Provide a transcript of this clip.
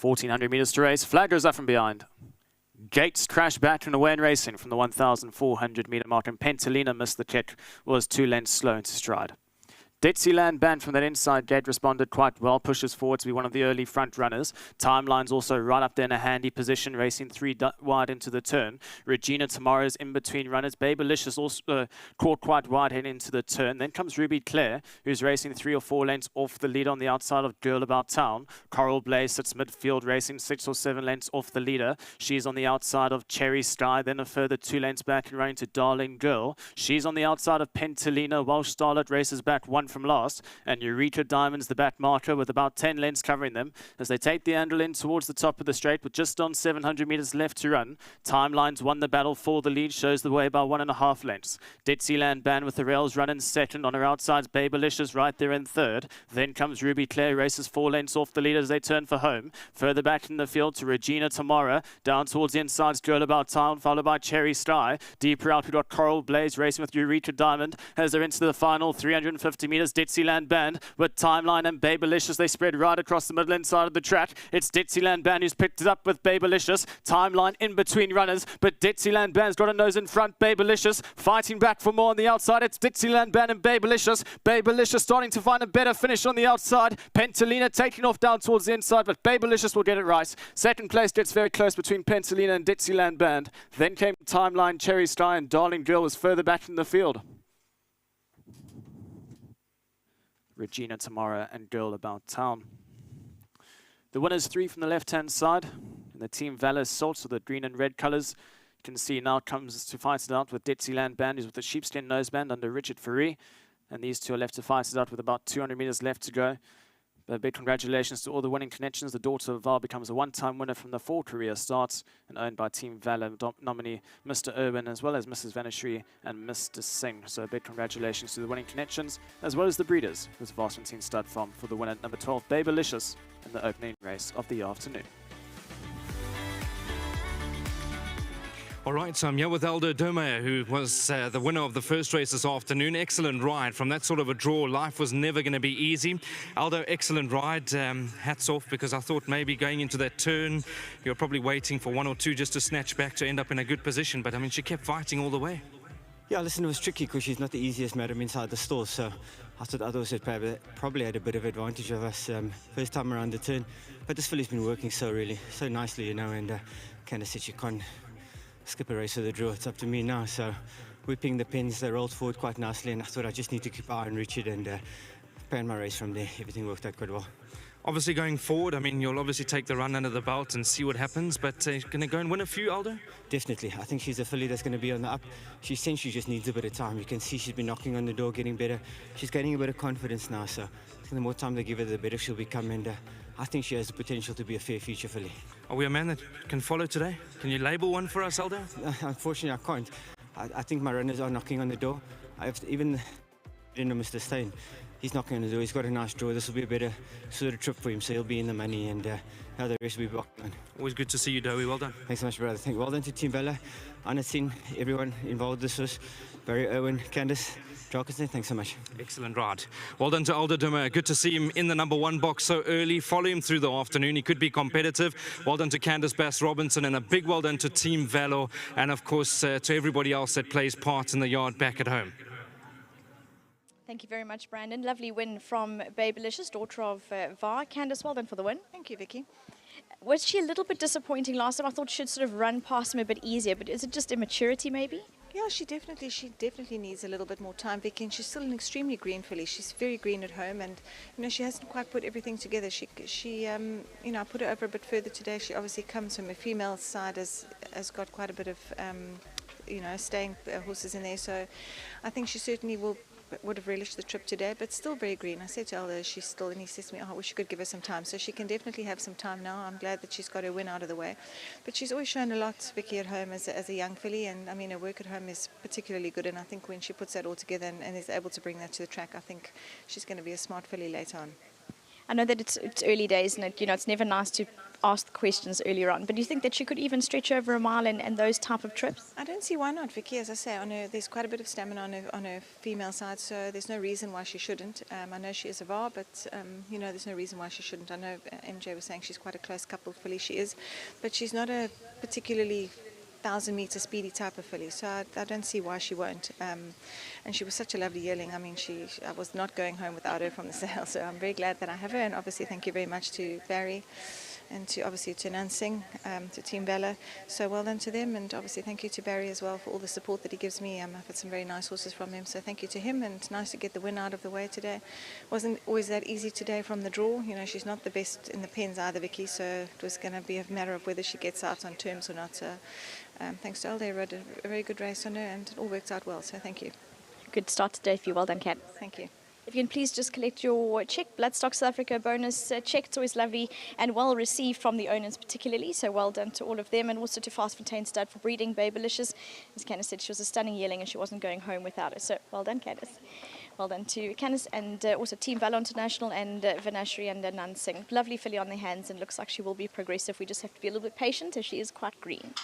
1,400 metres to race. Flag goes up from behind. Gates crashed back and away in racing from the 1,400 metre mark, and Pentalina missed the kick, was 2 lengths slow into stride. Dixieland Band from that inside gate responded quite well, pushes forward to be one of the early front runners. Timeline's also right up there in a handy position, racing 3 wide into the turn. Regina Tomorrow's in between runners. Babelicious also caught quite wide heading into the turn. Then comes Ruby Claire, who's racing 3 or 4 lengths off the lead on the outside of Girl About Town. Coral Blaze sits midfield, racing 6 or 7 lengths off the leader. She's on the outside of Cherry Sky, then a further 2 lengths back and running to Darling Girl. She's on the outside of Pentalina. Welsh Starlet races back 1 from last, and Eureka Diamond's the back marker with about 10 lengths covering them as they take the handle in towards the top of the straight with just on 700 metres left to run. Timeline's won the battle for the lead, shows the way by 1.5 lengths. Dixieland Band with the rails running second. On her outside's Babelicious right there in third. Then comes Ruby Claire, races 4 lengths off the lead as they turn for home. Further back in the field to Regina Tomorrow. Down towards the inside's Girl About Town, followed by Cherry Sky. Deeper out we've got Coral Blaze racing with Eureka Diamond as they're into the final 350 metres. Dixieland Band with Timeline and Babelicious. They spread right across the middle inside of the track. It's Dixieland Band who's picked it up with Babelicious. Timeline in between runners, but Dixieland Band's got a nose in front. Babelicious fighting back for more on the outside. It's Dixieland Band and Babelicious. Babelicious starting to find a better finish on the outside. Pentalina taking off down towards the inside, but Babelicious will get it right. Second place gets very close between Pentalina and Dixieland Band. Then came Timeline, Cherry Sky, and Darling Girl was further back in the field. Regina Tomorrow and Girl About Town. The winners 3 from the left-hand side. And the Team Valor Salts with the green and red colours. You can see now comes to fight it out with Dixieland Band, who's with the sheepskin noseband under Richard Ferree. And these two are left to fight it out with about 200 metres left to go. But a big congratulations to all the winning connections. The daughter of Val becomes a one-time winner from the 4 career starts and owned by Team Valor nominee Mr. Irwin, as well as Mrs. Vanishri and Mr. Singh. So a big congratulations to the winning connections, as well as the breeders, with Varsantine Stud Farm for the winner number 12, Babelicious, in the opening race of the afternoon. All right, I'm here with Aldo Domeyer, who was the winner of the first race this afternoon. Excellent ride from that sort of a draw. Life was never going to be easy. Aldo, excellent ride. Hats off, because I thought maybe going into that turn, you were probably waiting for 1 or 2 just to snatch back to end up in a good position. But, I mean, she kept fighting all the way. Yeah, listen, it was tricky because she's not the easiest madam inside the store. So I thought others had probably had a bit of advantage of us first time around the turn. But this filly's been working so nicely, you know, and Candice said she can't skip a race with the draw. It's up to me now. So whipping the pins, they rolled forward quite nicely, and I thought I just need to keep eye on Richard and plan my race from there. Everything worked out quite well. Obviously going forward, I mean, you'll obviously take the run under the belt and see what happens, but going to go and win a few, Aldo? Definitely. I think she's a filly that's going to be on the up. She essentially just needs a bit of time. You can see she's been knocking on the door, getting better. She's gaining a bit of confidence now, so the more time they give her, the better she'll become, and I think she has the potential to be a fair future filly. Are we a man that can follow today? Can you label one for us, Aldo? Unfortunately, I can't. I think my runners are knocking on the door. Even Mr. Steyn, he's knocking on the door. He's got a nice draw. This will be a better sort of trip for him, so he'll be in the money, and now the rest will be back on. Always good to see you, Dowie. Well done. Thanks so much, brother. Well done to Team Valor, Anna Singh, everyone involved. This was Barry Irwin, Candice, Jockey. Thanks so much. Excellent ride. Well done to Aldo Domeyer. Good to see him in the number 1 box so early. Follow him through the afternoon. He could be competitive. Well done to Candice Bass-Robinson, and a big well done to Team Valor, and of course to everybody else that plays part in the yard back at home. Thank you very much, Brandon. Lovely win from Babelicious, daughter of VAR. Candice, well done for the win. Thank you, Vicky. Was she a little bit disappointing last time? I thought she should sort of run past him a bit easier, but is it just immaturity maybe? Yeah, she definitely needs a little bit more time, Vicky, and she's still an extremely green filly. She's very green at home, and you know she hasn't quite put everything together. She you know, I put her over a bit further today. She obviously comes from a female side, has got quite a bit of you know, staying horses in there. So I think she certainly would have relished the trip today, but still very green. I said to Aldo, she's still, and he says to me, oh, I wish you could give her some time. So she can definitely have some time now. I'm glad that she's got her win out of the way. But she's always shown a lot, Vicky, at home as a young filly, and I mean, her work at home is particularly good, and I think when she puts that all together and is able to bring that to the track, I think she's going to be a smart filly later on. I know that it's early days, and you know it's never nice to asked the questions earlier on, but do you think that she could even stretch over a mile and those type of trips? I don't see why not, Vicky. As I say, there's quite a bit of stamina on her female side, so there's no reason why she shouldn't. I know she is a VAR, but there's no reason why she shouldn't. I know MJ was saying she's quite a close couple filly. She is, but she's not a particularly 1,000-meter speedy type of filly, so I don't see why she won't. And she was such a lovely yearling. I mean, I was not going home without her from the sale, so I'm very glad that I have her. And obviously, thank you very much to Barry and to Nan Singh, to Team Valor. So well done to them, and obviously thank you to Barry as well for all the support that he gives me. I've had some very nice horses from him, so thank you to him, and nice to get the win out of the way today. Wasn't always that easy today from the draw. She's not the best in the pens either, Vicky, so it was going to be a matter of whether she gets out on terms or not. So thanks to Alde, rode a very good race on her, and it all worked out well, so thank you. Good start today for you. Well done, Kat. Thank you. If you can please just collect your check, Bloodstock South Africa bonus check. It's always lovely and well received from the owners particularly, so well done to all of them, and also to Fast Fontaine Stud for breeding Babelicious. As Candice said, she was a stunning yearling and she wasn't going home without her, so well done, Candice. Well done to Candice, and also Team Valor International and Vanashri and Nan Singh. Lovely filly on their hands, and looks like she will be progressive. We just have to be a little bit patient as she is quite green.